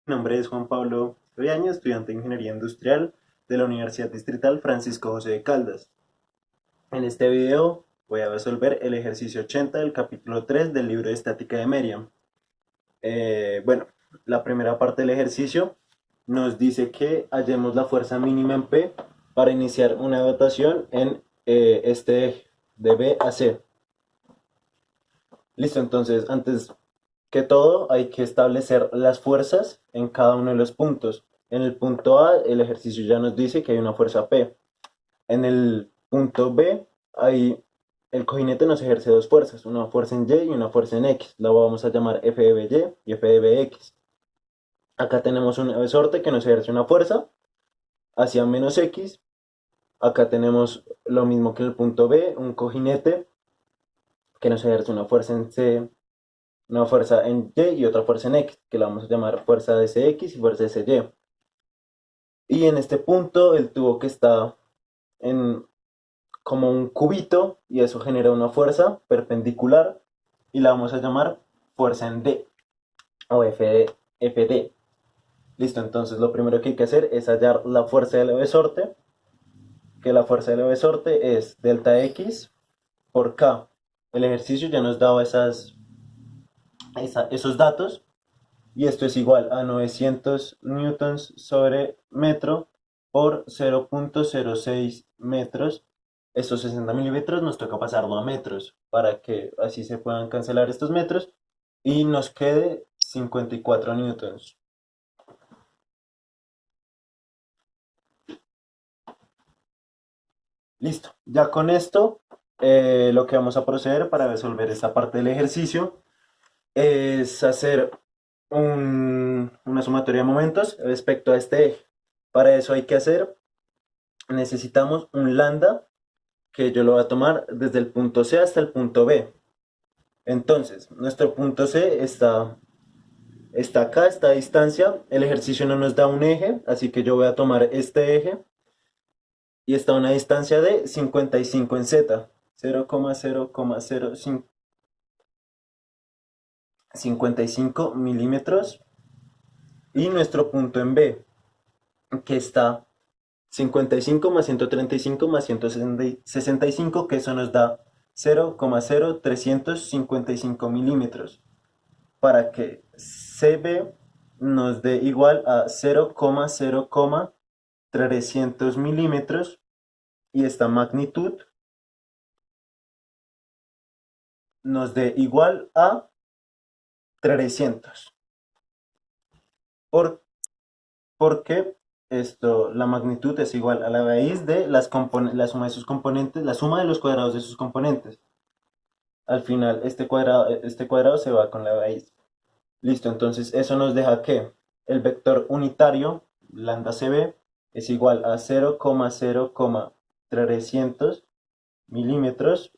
Mi nombre es Juan Pablo Riaño, estudiante de Ingeniería Industrial de la Universidad Distrital Francisco José de Caldas. En este video voy a resolver el ejercicio 80 del capítulo 3 del libro de Estática de Merriam. Bueno, la primera parte del ejercicio nos dice que hallemos la fuerza mínima en P para iniciar una rotación en este eje de B a C. Listo, entonces antes que todo hay que establecer las fuerzas en cada uno de los puntos. En el punto A el ejercicio ya nos dice que hay una fuerza P. En el punto B el cojinete nos ejerce dos fuerzas, una fuerza en Y y una fuerza en X. La vamos a llamar F de BY y F de BX. Acá tenemos un resorte que nos ejerce una fuerza hacia menos X. Acá tenemos lo mismo que en el punto B, un cojinete que nos ejerce una fuerza en C, una fuerza en Y y otra fuerza en X, que la vamos a llamar fuerza de CX y fuerza de CY. Y en este punto el tubo que está en como un cubito y eso genera una fuerza perpendicular y la vamos a llamar fuerza en D o FD. Listo, entonces lo primero que hay que hacer es hallar la fuerza del resorte, que la fuerza del resorte es delta X por K. El ejercicio ya nos daba esos datos y esto es igual a 900 newtons sobre metro por 0.06 metros. Estos 60 milímetros nos toca pasarlo a metros para que así se puedan cancelar estos metros y nos quede 54 newtons. Listo, ya con esto lo que vamos a proceder para resolver esta parte del ejercicio es hacer una sumatoria de momentos respecto a este eje. Para eso hay que necesitamos un lambda que yo lo voy a tomar desde el punto C hasta el punto B. Entonces, nuestro punto C está acá, esta distancia. El ejercicio no nos da un eje, así que yo voy a tomar este eje y está a una distancia de 55 en Z, 0,0,055 milímetros. Y nuestro punto en B, que está 55 más 135 más 165, que eso nos da 0,0355 milímetros, para que CB nos dé igual a 0,0,300 milímetros y esta magnitud nos dé igual a 300. ¿Por porque la magnitud es igual a la raíz de la suma de sus componentes, la suma de los cuadrados de sus componentes. Al final, este cuadrado se va con la raíz. Listo, entonces eso nos deja que el vector unitario, lambda CB, es igual a 0,0,300 milímetros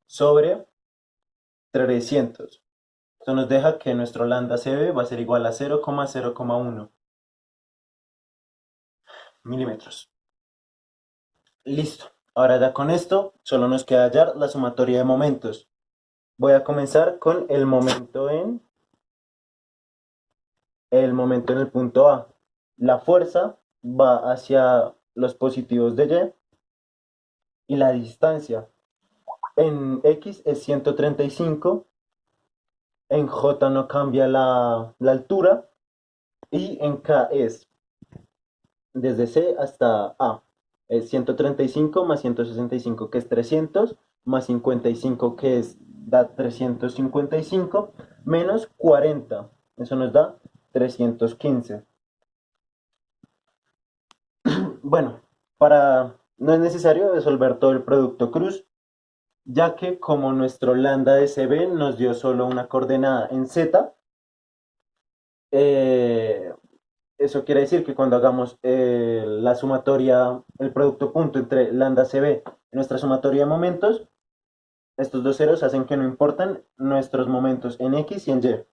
sobre 300. Esto nos deja que nuestro lambda CB va a ser igual a 0,0,1 milímetros. Listo. Ahora ya con esto solo nos queda hallar la sumatoria de momentos. Voy a comenzar con el momento en el punto A. La fuerza va hacia los positivos de Y la distancia en X es 135, en J no cambia la altura y en K es desde C hasta A. Es 135 más 165 que es 300 más 55 que da 355 menos 40. Eso nos da 315. Bueno, no es necesario resolver todo el producto cruz, ya que como nuestro lambda de CB nos dio solo una coordenada en Z, eh, eso quiere decir que cuando hagamos la sumatoria, el producto punto entre lambda CB y nuestra sumatoria de momentos, estos dos ceros hacen que no importan nuestros momentos en X y en Y.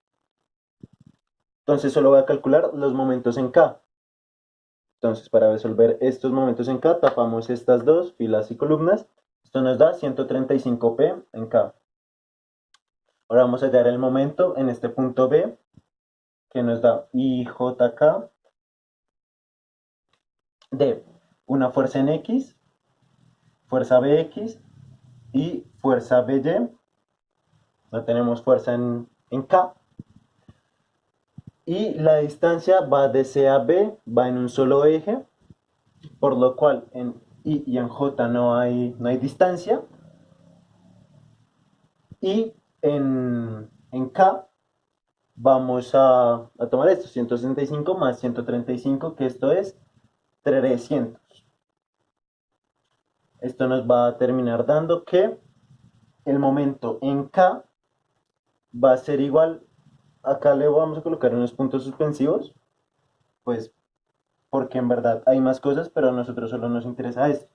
Entonces solo voy a calcular los momentos en K. Entonces para resolver estos momentos en K, tapamos estas dos filas y columnas. Esto nos da 135p en K. Ahora vamos a hallar el momento en este punto B, que nos da IJK de una fuerza en X, fuerza BX y fuerza BY. No tenemos fuerza en K. Y la distancia va de C a B, va en un solo eje, por lo cual en I y en J no hay distancia. Y en K vamos a tomar esto, 165 más 135, que esto es 300. Esto nos va a terminar dando que el momento en K va a ser igual, acá le vamos a colocar unos puntos suspensivos, pues porque en verdad hay más cosas, pero a nosotros solo nos interesa esto.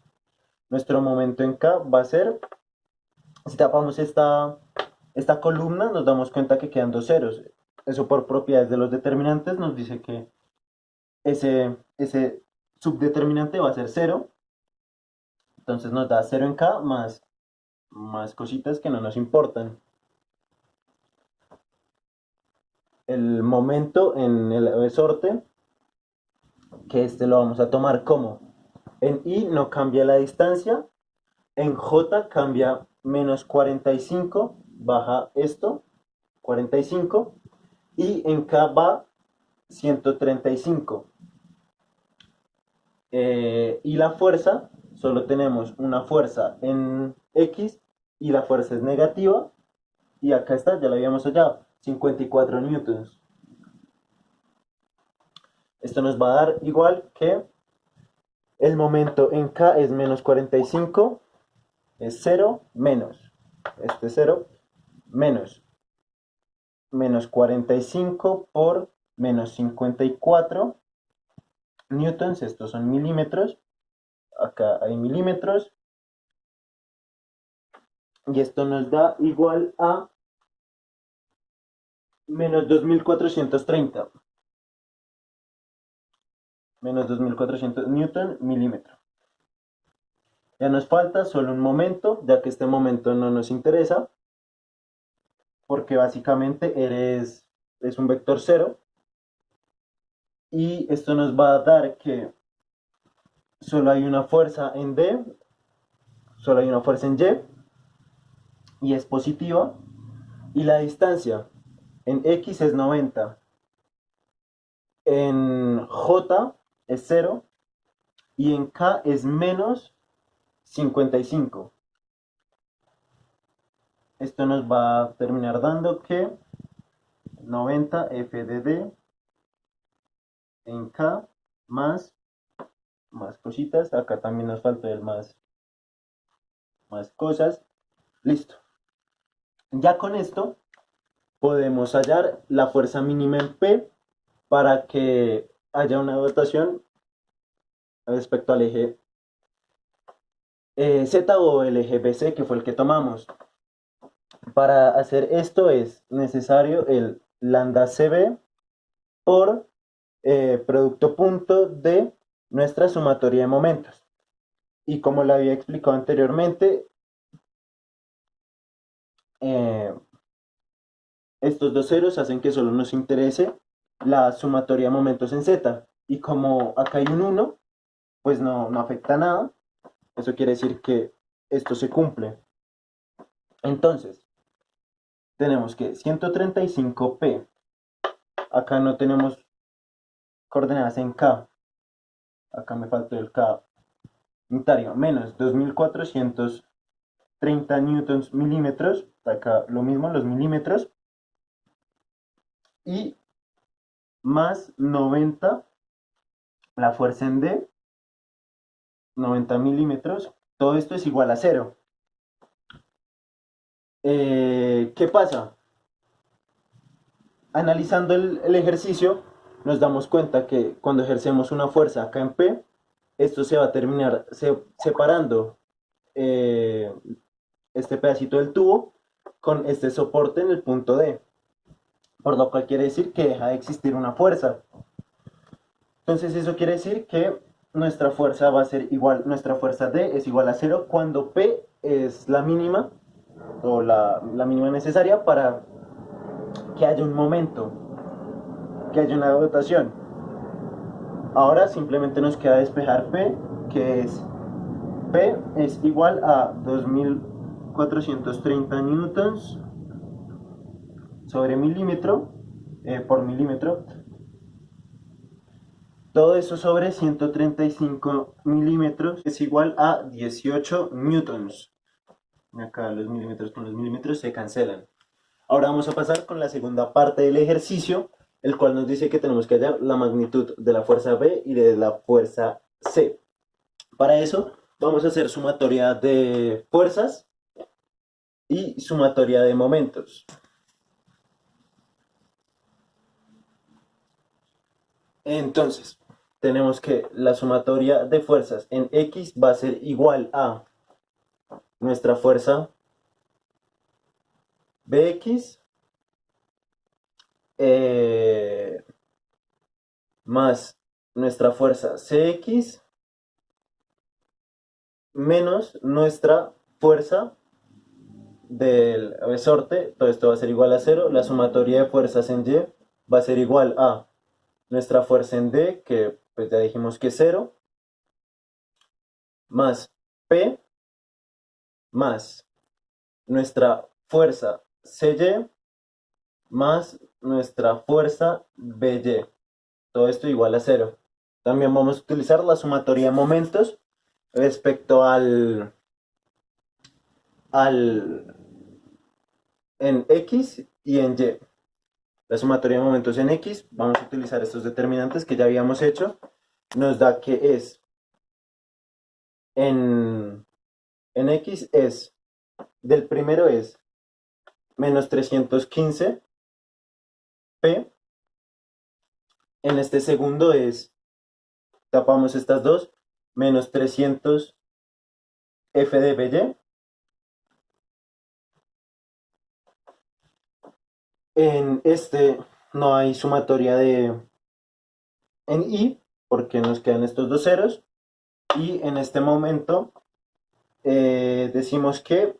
Nuestro momento en K va a ser, si tapamos esta columna, nos damos cuenta que quedan dos ceros. Eso por propiedades de los determinantes nos dice que ese subdeterminante va a ser cero. Entonces nos da 0 en K más cositas que no nos importan. El momento en el resorte, que este lo vamos a tomar como en I no cambia la distancia, en J cambia menos 45, baja esto, 45, y en K va 135. Y la fuerza, solo tenemos una fuerza en X y la fuerza es negativa, y acá está, ya lo habíamos hallado, 54 newtons. Esto nos va a dar igual que el momento en K es menos 45, es 0 menos, este 0 menos 45 por menos 54 newtons, estos son milímetros, acá hay milímetros, y esto nos da igual a menos 2430. Menos 2400 newton milímetro. Ya nos falta solo un momento, ya que este momento no nos interesa, porque básicamente es un vector cero, y esto nos va a dar que solo hay una fuerza en D, solo hay una fuerza en Y, y es positiva, y la distancia en X es 90, en J es 0, y en K es menos 55. Esto nos va a terminar dando que 90 F de D en K más cositas. Acá también nos falta el más cosas. Listo. Ya con esto podemos hallar la fuerza mínima en P para que haya una dotación respecto al eje Z o el eje BC, que fue el que tomamos. Para hacer esto es necesario el lambda CB por producto punto de nuestra sumatoria de momentos. Y como lo había explicado anteriormente, estos dos ceros hacen que solo nos interese la sumatoria de momentos en Z. Y como acá hay un 1, pues no afecta nada. Eso quiere decir que esto se cumple. Entonces, tenemos que 135p, acá no tenemos coordenadas en K, acá me faltó el K unitario, menos 2430 newtons milímetros, acá lo mismo, los milímetros, y más 90, la fuerza en D, 90 milímetros, todo esto es igual a 0. ¿Qué pasa? Analizando el ejercicio, nos damos cuenta que cuando ejercemos una fuerza acá en P, esto se va a terminar separando este pedacito del tubo con este soporte en el punto D, por lo cual quiere decir que deja de existir una fuerza. Entonces eso quiere decir que nuestra fuerza va a ser igual, nuestra fuerza D es igual a 0 cuando P es la mínima o la mínima necesaria para que haya un momento. que haya una dotación. Ahora simplemente nos queda despejar P, que es P es igual a 2430 newtons sobre milímetro por milímetro. Todo eso sobre 135 milímetros es igual a 18 newtons. Acá los milímetros con los milímetros se cancelan. Ahora vamos a pasar con la segunda parte del ejercicio, el cual nos dice que tenemos que hallar la magnitud de la fuerza B y de la fuerza C. Para eso vamos a hacer sumatoria de fuerzas y sumatoria de momentos. Entonces, tenemos que la sumatoria de fuerzas en X va a ser igual a nuestra fuerza Bx más nuestra fuerza Cx menos nuestra fuerza del resorte. Todo esto va a ser igual a 0. La sumatoria de fuerzas en Y va a ser igual a nuestra fuerza en D, que pues ya dijimos que es 0, más P, más nuestra fuerza CY, más nuestra fuerza BY. Todo esto igual a 0. También vamos a utilizar la sumatoria de momentos respecto en X y en Y. La sumatoria de momentos en X, vamos a utilizar estos determinantes que ya habíamos hecho. Nos da que es en X es, del primero es menos 315 P. En este segundo es, tapamos estas dos, menos 300 F de BY. En este no hay sumatoria en I, porque nos quedan estos dos ceros. Y en este momento decimos que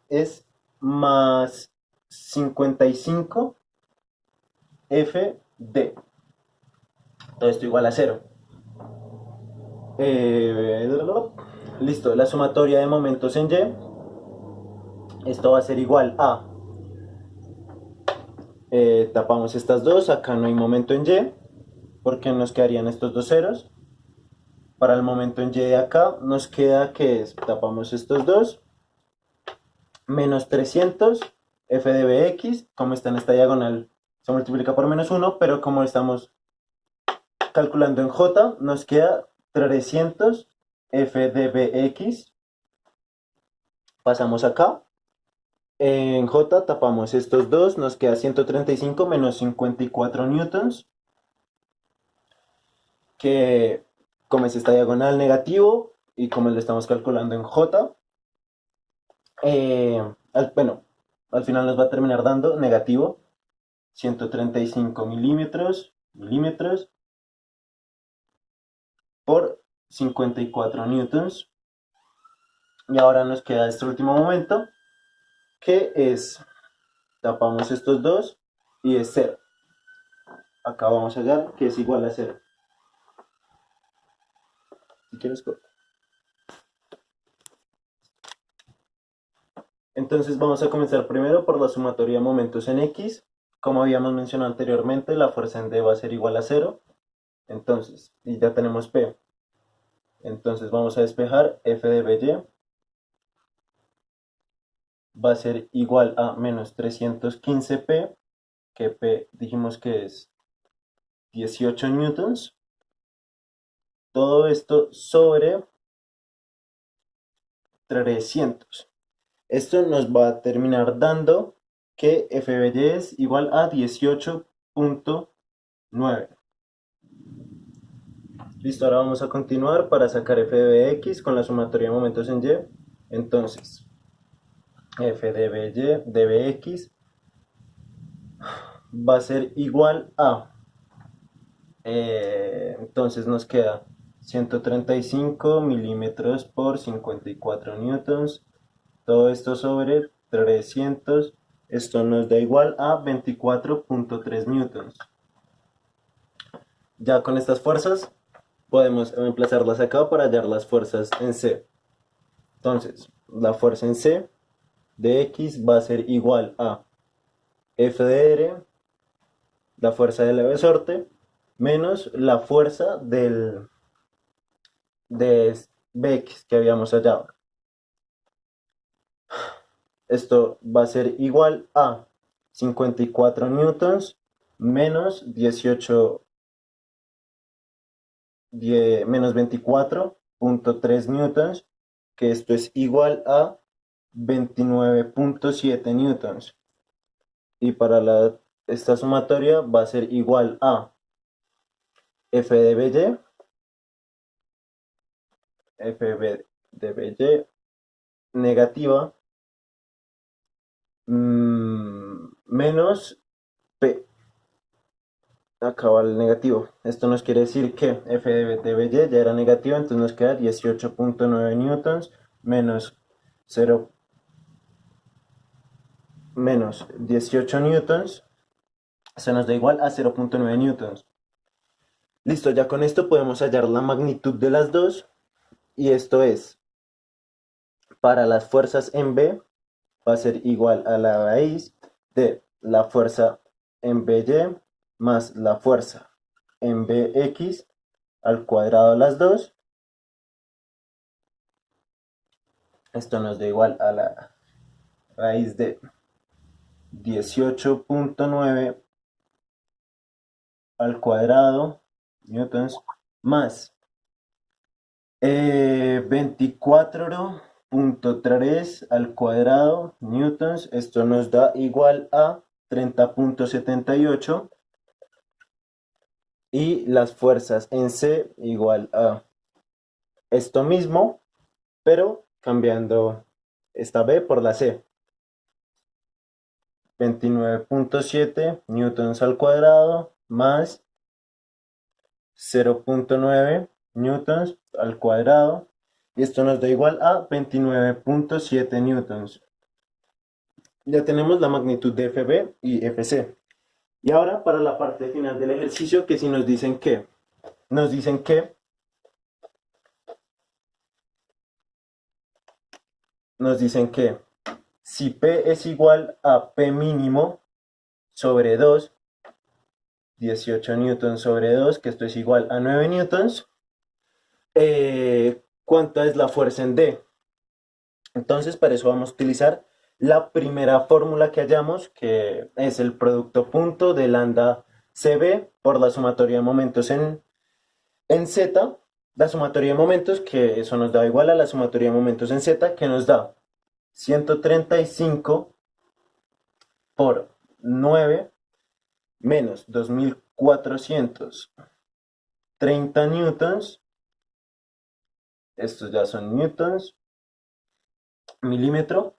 es más 55 FD. Todo esto igual a 0. Eh, Listo, la sumatoria de momentos en Y. Esto va a ser igual a... tapamos estas dos, acá no hay momento en Y, porque nos quedarían estos dos ceros. Para el momento en Y de acá nos queda que es, tapamos estos dos, menos 300 f de bx, como está en esta diagonal, se multiplica por menos 1, pero como estamos calculando en j, nos queda 300 f de bx. Pasamos acá. En j tapamos estos dos, nos queda 135 menos 54 newtons, que como es esta diagonal negativo y como lo estamos calculando en j, bueno, al final nos va a terminar dando negativo 135 milímetros por 54 newtons. Y ahora nos queda este último momento, que es, tapamos estos dos y es 0. Acá vamos a hallar que es igual a 0. Si quieres, corta. Entonces vamos a comenzar primero por la sumatoria de momentos en X. Como habíamos mencionado anteriormente, la fuerza en D va a ser igual a 0. Entonces, y ya tenemos P. Entonces vamos a despejar F de BY. Va a ser igual a menos 315 P, que P dijimos que es 18 newtons. Todo esto sobre 300. Esto nos va a terminar dando que FBY es igual a 18.9. Listo, ahora vamos a continuar para sacar f de bx con la sumatoria de momentos en y. Entonces, f de bx va a ser igual a... entonces nos queda 135 milímetros por 54 newtons. Todo esto sobre 300. Esto nos da igual a 24.3 newtons. Ya con estas fuerzas podemos reemplazarlas acá para hallar las fuerzas en C. Entonces, la fuerza en C de X va a ser igual a F de R, la fuerza del resorte, menos la fuerza de Bx que habíamos hallado. Esto va a ser igual a 54 newtons menos 18, menos 24.3 newtons, que esto es igual a 29.7 newtons. Y para esta sumatoria va a ser igual a F de By, F de By negativa menos P. Acá va el negativo. Esto nos quiere decir que F de By ya era negativo, entonces nos queda 18.9 newtons menos 0 menos 18 newtons. Se nos da igual a 0.9 newtons. Listo, ya con esto podemos hallar la magnitud de las dos. Y esto es, para las fuerzas en B, va a ser igual a la raíz de la fuerza en By más la fuerza en Bx al cuadrado de las dos. Esto nos da igual a la raíz de 18.9 al cuadrado newtons más 24.3 al cuadrado newtons. Esto nos da igual a 30.78. Y las fuerzas en C igual a esto mismo, pero cambiando esta B por la C. 29.7 newtons al cuadrado más 0.9 newtons al cuadrado. Y esto nos da igual a 29.7 newtons. Ya tenemos la magnitud de FB y FC. Y ahora para la parte final del ejercicio, que si nos dicen que, nos dicen que si P es igual a P mínimo sobre 2, 18 newtons sobre 2, que esto es igual a 9 newtons, ¿cuánta es la fuerza en D? Entonces para eso vamos a utilizar la primera fórmula que hallamos, que es el producto punto de lambda CB por la sumatoria de momentos en Z, la sumatoria de momentos, que eso nos da igual a la sumatoria de momentos en Z, que nos da 135 por 9 menos 2430 newtons. Estos ya son newtons, milímetro,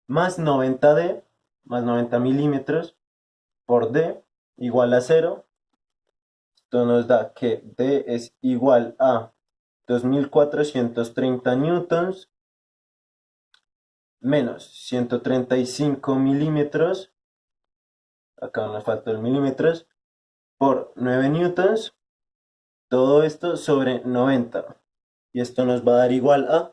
más 90D, más 90 milímetros por D igual a 0. Esto nos da que D es igual a 2430 newtons menos 135 milímetros, acá nos falta el milímetros, por 9 newtons, todo esto sobre 90. Y esto nos va a dar igual a...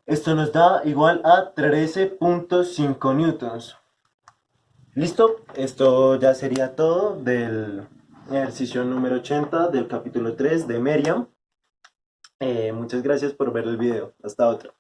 Esto nos da igual a 13.5 newtons. ¿Listo? Esto ya sería todo del ejercicio número 80 del capítulo 3 de Merriam. Muchas gracias por ver el video. Hasta otra.